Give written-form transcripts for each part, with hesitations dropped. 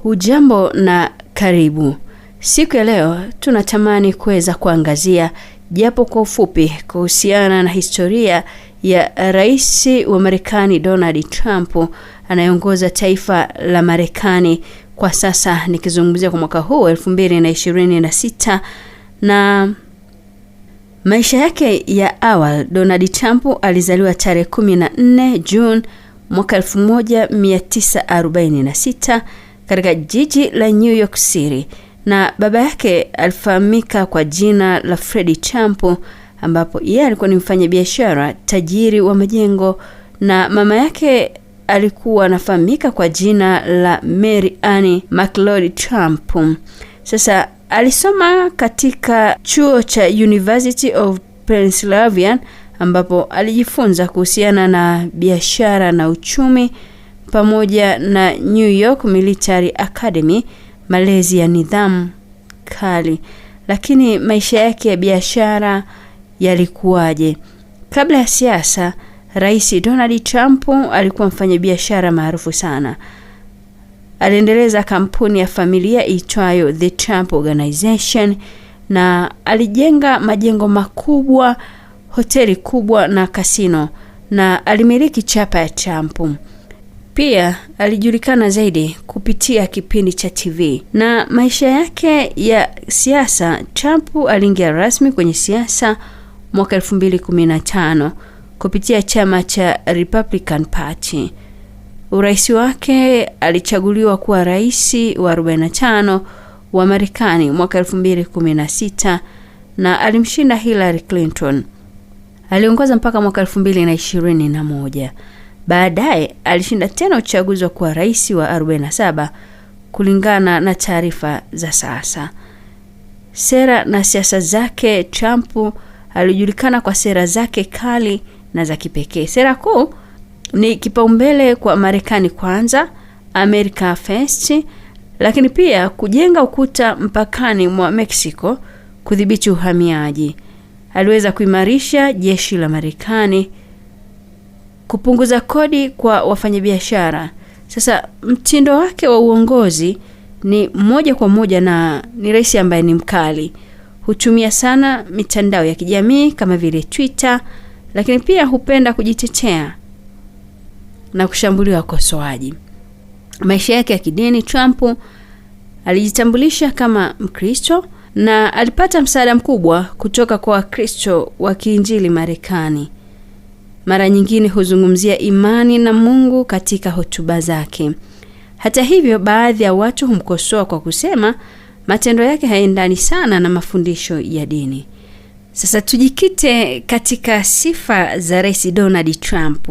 Hujambo na karibu. Siku ya leo tunatamani kuweza kuangazia japo kwa ufupi kuhusiana na historia ya rais wa Marekani Donald Trump anayeongoza taifa la Marekani kwa sasa, nikizungumzia kwa mwaka huu 2026 na maisha yake ya awali. Donald Trump alizaliwa tarehe 14 June mwaka 1946 katika jiji la New York City, na baba yake alifahamika kwa jina la Freddie Trump, ambapo yeye alikuwa ni mfanyabiashara tajiri wa majengo, na mama yake alikuwa anafahamika kwa jina la Mary Ann McLeod Trump. Sasa alisoma katika chuo cha University of Pennsylvania, ambapo alijifunza kuhusiana na biashara na uchumi, pamoja na New York Military Academy, malezi ya nidhamu kali. Lakini maisha yake ya biashara yalikuwaje? Kabla ya siasa, Rais Donald Trump alikuwa mfanyabiashara maarufu sana. Aliendeleza kampuni ya familia itwayo The Trump Organization, na alijenga majengo makubwa, hoteli kubwa na kasino, na alimiliki chapa ya Trump. Pia alijulikana zaidi kupitia kipindi cha TV. Na maisha yake ya siasa, Trump aliingia rasmi kwenye siasa mwaka 2015 kupitia chama cha Republican Party. Urais wake, alichaguliwa kuwa rais wa 45 wa Marekani mwaka 2016 na alimshinda Hillary Clinton. Aliongoza mpaka mwaka 2021. Baadaye alishinda tena uchaguzi wa kuwa rais wa 47 kulingana na taarifa za sasa. Sera na siasa zake, Trump alijulikana kwa sera zake kali na za kipekee. Sera kuu ni kipaumbele kwa Marekani kwanza, America First, lakini pia kujenga ukuta mpakani mwa Mexico, kudhibiti uhamiaji. Aliweza kuimarisha jeshi la Marekani, kupunguza kodi kwa wafanyabiashara. Sasa mtindo wake wa uongozi ni moja kwa moja, na ni rais ambaye ni mkali. Hutumia sana mitandao ya kijamii kama vile Twitter, lakini pia hupenda kujitetea na kushambulia wakosoaji. Maisha yake ya kidini, Trump alijitambulisha kama Mkristo na alipata msaada mkubwa kutoka kwa Wakristo wa Kiinjili Marekani. Mara nyingine huzungumzia imani na Mungu katika hotuba zake. Hata hivyo, baadhi ya watu humkosoa kwa kusema matendo yake hayaendani sana na mafundisho ya dini. Sasa tujikite katika sifa za Rais Donald Trump.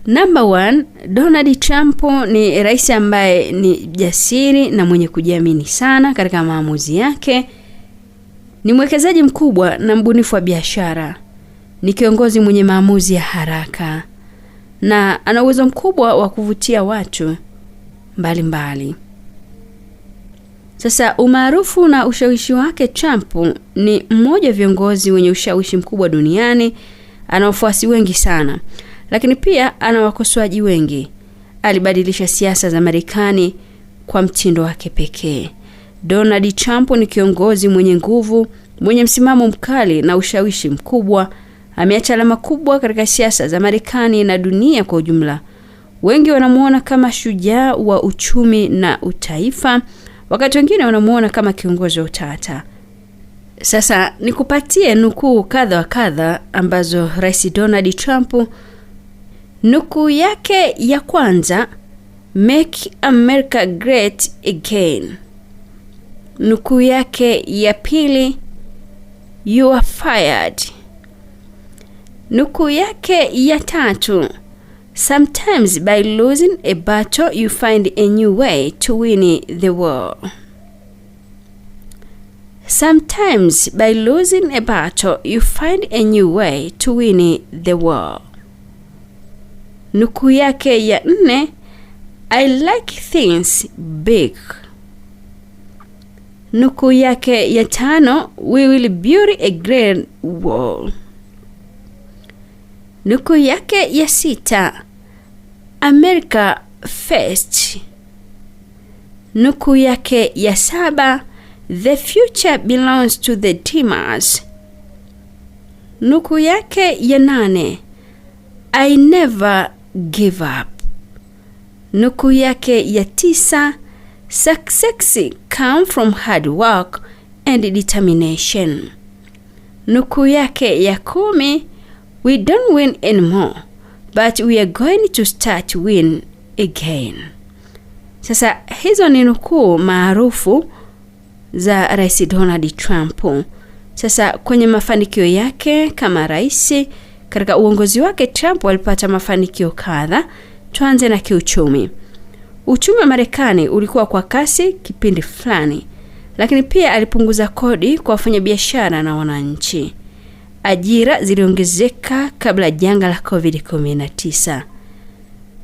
Number 1, Donald Trump ni rais ambaye ni jasiri na mwenye kujiamini sana katika maamuzi yake. Ni mwekezaji mkubwa na mbunifu wa biashara. Ni kiongozi mwenye maamuzi ya haraka na ana uwezo mkubwa wa kuvutia watu mbalimbali. Sasa umaarufu na ushawishi wake, Trump ni mmoja wa viongozi wenye ushawishi mkubwa duniani. Ana wafuasi wengi sana, lakini pia ana wakosoaji wengi. Alibadilisha siasa za Marekani kwa mtindo wake pekee. Donald Trump ni kiongozi mwenye nguvu, mwenye msimamo mkali na ushawishi mkubwa. Ameacha alama kubwa katika siasa za Marekani na dunia kwa ujumla. Wengi wanamuona kama shujaa wa uchumi na utaifa, wakati wengine wanamuona kama kiongozi wa utata. Sasa nikupatie nukuu kadha wa kadha ambazo Rais Donald Trump. Nukuu yake ya kwanza, Make America Great Again. Nukuu yake ya pili, You are fired. Nukuu yake ya tatu, Sometimes by losing a battle you find a new way to win the war. Sometimes by losing a battle you find a new way to win the war. Nukuu yake ya nne, I like things big. Nukuu yake ya tano, We will build a great wall. Nukuu yake ya sita, America First. Nukuu yake ya 7, the future belongs to the dreamers. Nukuu yake ya 8, I never give up. Nukuu yake ya 9, success come from hard work and determination. Nukuu yake ya 10, we don't win anymore, but we are going to start win again. Sasa hizo ni nukuu maarufu za Rais Donald Trump. Sasa kwenye mafanikio yake kama rais, katika uongozi wake Trump alipata mafanikio kadha. Tuanze na kiuchumi. Uchumi wa Marekani ulikuwa kwa kasi kipindi fulani, lakini pia alipunguza kodi kwa wafanyabiashara na wananchi. Ajira ziliongezeka kabla janga la COVID-19.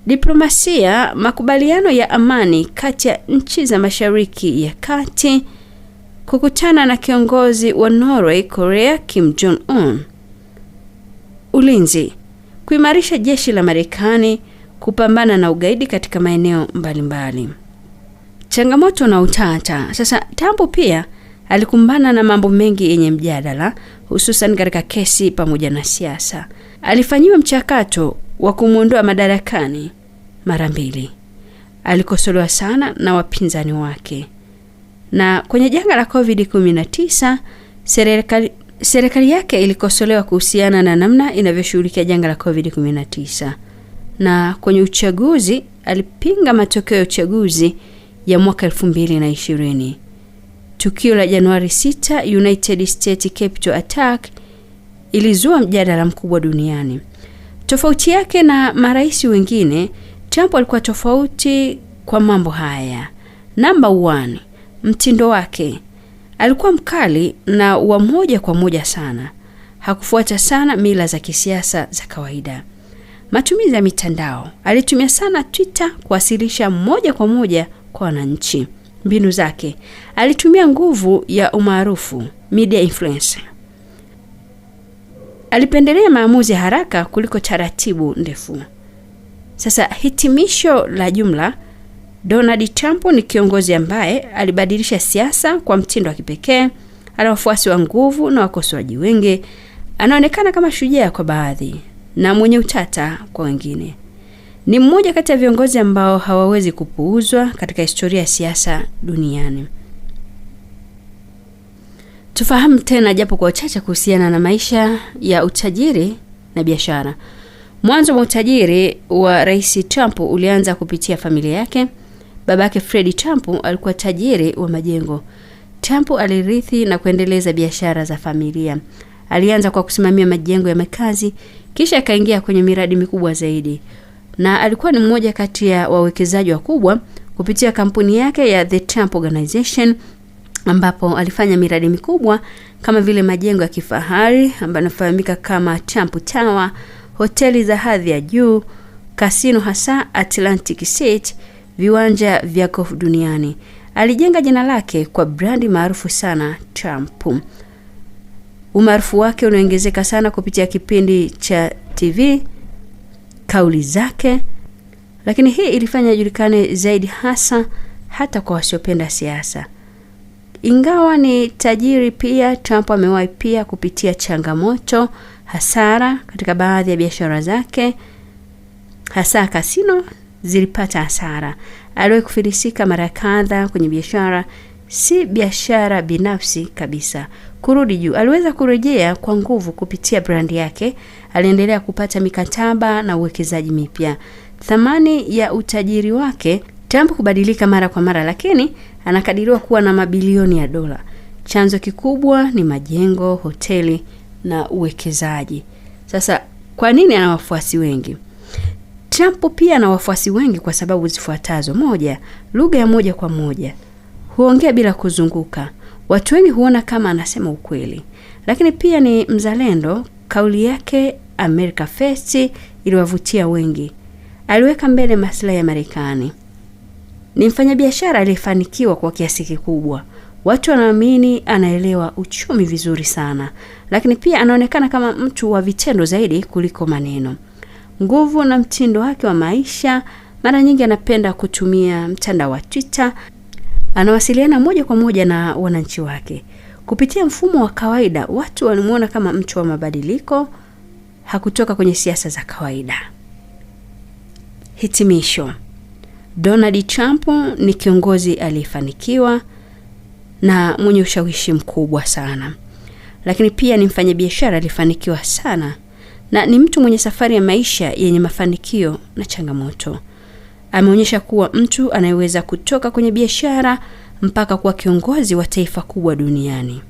Diplomasia, makubaliano ya amani kati ya nchi za Mashariki ya Kati, kukutana na kiongozi wa Norway Korea Kim Jong Un. Ulinzi, kuimarisha jeshi la Marekani kupambana na ugaidi katika maeneo mbalimbali. Changamoto na utata. Sasa Trump pia alikumbana na mambo mengi yenye mjadala, hususan katika kesi pamoja na siasa. Alifanyiwa mchakato wa kumuondoa madarakani mara 2. Alikosolewa sana na wapinzani wake. Na kwenye janga la COVID-19, serikali yake ilikosolewa kuhusiana na namna inavyoshughulikia janga la COVID-19. Na kwenye uchaguzi alipinga matokeo ya uchaguzi ya mwaka 2020. Tukio la Januari 6, United States Capitol attack, ilizua mjadala mkubwa duniani. Tofauti yake na marais wengine, Trump alikuwa tofauti kwa mambo haya. Number 1, mtindo wake. Alikuwa mkali na wa moja kwa moja sana. Hakufuata sana mila za kisiasa za kawaida. Matumizi ya mitandao. Alitumia sana Twitter kuwasilisha moja kwa moja kwa wananchi. Mbinu zake. Alitumia nguvu ya umaarufu, media influence. Alipendelea maamuzi haraka kuliko taratibu ndefu. Sasa hitimisho la jumla, Donald Trump ni kiongozi ambaye alibadilisha siasa kwa mtindo wa kipekee. Ana wafuasi wa nguvu na wakosoaji wengi. Anaonekana kama shujaa kwa baadhi na mwenye utata kwa wengine. Ni mmoja kati ya viongozi ambao hawawezi kupuuzwa katika historia ya siasa duniani. Tufahamu tena japo kwa uchache kuhusiana na maisha ya utajiri na biashara. Mwanzo wa utajiri wa Rais Trump ulianza kupitia familia yake. Babake Freddie Trump alikuwa tajiri wa majengo. Trump alirithi na kuendeleza biashara za familia. Alianza kwa kusimamia majengo ya makazi, kisha akaingia kwenye miradi mikubwa zaidi. Na alikuwa ni mmoja kati ya wawekezaji wakubwa kupitia kampuni yake ya The Trump Organization, ambapo alifanya miradi mikubwa kama vile majengo ya kifahari ambayo yanafahamika kama Trump Tower, hoteli za hadhi ya juu, kasino hasa Atlantic City, viwanja vya golf duniani. Alijenga jina lake kwa brandi maarufu sana Trump. Umaarufu wake unaongezeka sana kupitia kipindi cha TV, kauli zake, lakini hii ilifanya ajulikane zaidi hasa hata kwa wasiopenda siasa. Ingawa ni tajiri pia, Trump amewahi pia kupitia changamoto, hasara katika baadhi ya biashara zake. Hasa kasino zilipata hasara. Aliwahi kufilisika mara kadhaa kwenye biashara, si biashara binafsi kabisa. Kurudi juu, aliweza kurejea kwa nguvu kupitia brandi yake. Aliendelea kupata mikataba na uwekezaji mipya. Thamani ya utajiri wake Trump kubadilika mara kwa mara, lakini anakadiriwa kuwa na mabilioni ya dola. Chanzo kikubwa ni majengo, hoteli na uwekezaji. Sasa kwa nini ana wafuasi wengi? Trump pia ana wafuasi wengi kwa sababu zifuatazo. 1, lugha ya moja kwa moja. Huongea bila kuzunguka. Watu wengi huona kama anasema ukweli. Lakini pia ni mzalendo. Kauli yake America First iliwavutia wengi. Aliweka mbele maslahi ya Marekani. Ni mfanyabiashara aliyefanikiwa kwa kiasi kikubwa. Watu wanaamini anaelewa uchumi vizuri sana. Lakini pia anaonekana kama mtu wa vitendo zaidi kuliko maneno. Nguvu na mtindo wake wa maisha, mara nyingi anapenda kutumia mtandao wa Twitter. Anawasiliana moja kwa moja na wananchi wake. Kupitia mfumo wa kawaida, watu walimuona kama mtu wa mabadiliko, hakutoka kwenye siasa za kawaida. Hitimisho. Donald Trump ni kiongozi aliyefanikiwa na mwenye ushawishi mkubwa sana. Lakini pia ni mfanyabiashara aliyefanikiwa sana na ni mtu mwenye safari ya maisha yenye mafanikio na changamoto. Ameonyesha kuwa mtu anayeweza kutoka kwenye biashara mpaka kuwa kiongozi wa taifa kubwa duniani.